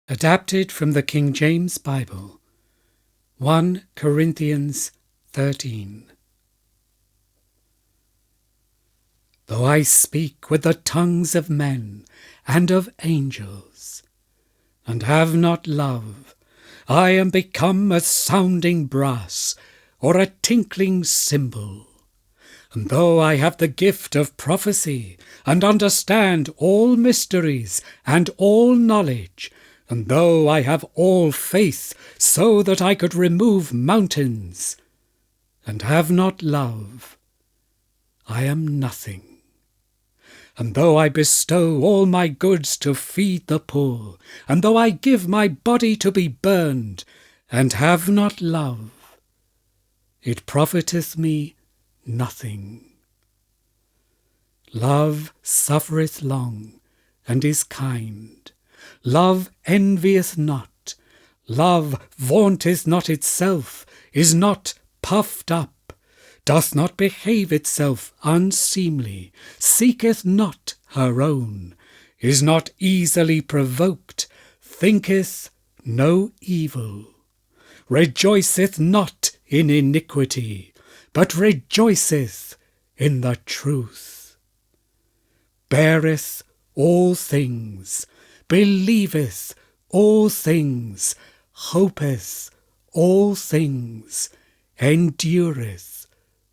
Adapted from the King James Bible, 1 Corinthians 13. Though I speak with the tongues of men and of angels, and have not love, I am become a sounding brass or a tinkling cymbal. And though I have the gift of prophecy, and understand all mysteries and all knowledge, and though I have all faith so that I could remove mountains, and have not love, I am nothing. And though I bestow all my goods to feed the poor, and though I give my body to be burned, and have not love, it profiteth me nothing. Love suffereth long, and is kind. Love envieth not. Love vaunteth not itself, is not puffed up, doth not behave itself unseemly, seeketh not her own, is not easily provoked, thinketh no evil, rejoiceth not in iniquity, but rejoiceth in the truth, beareth all things, believeth all things, hopeth all things, endureth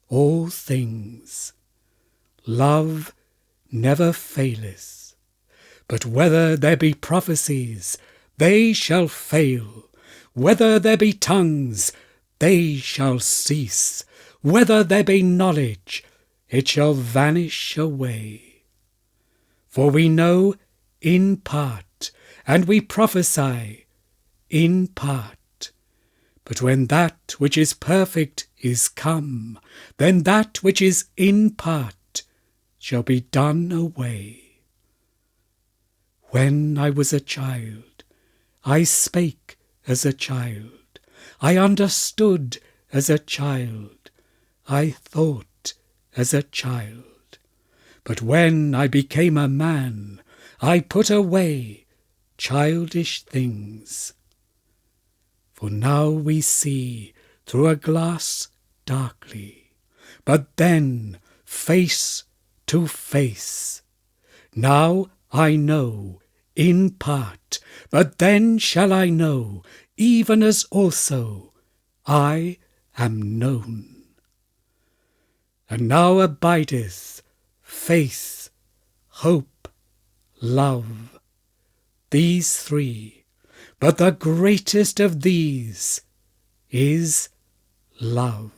all things. Love never faileth. But whether there be prophecies, they shall fail. Whether there be tongues, they shall cease. Whether there be knowledge, it shall vanish away. For we know in part, and we prophesy in part. But when that which is perfect is come, then that which is in part shall be done away. When I was a child, I spake as a child, I understood as a child, I thought as a child. But when I became a man, I put away childish things. For now we see through a glass darkly, but then face to face. Now I know in part, but then shall I know, even as also I am known. And now abideth faith, hope, love, these three, but the greatest of these is love.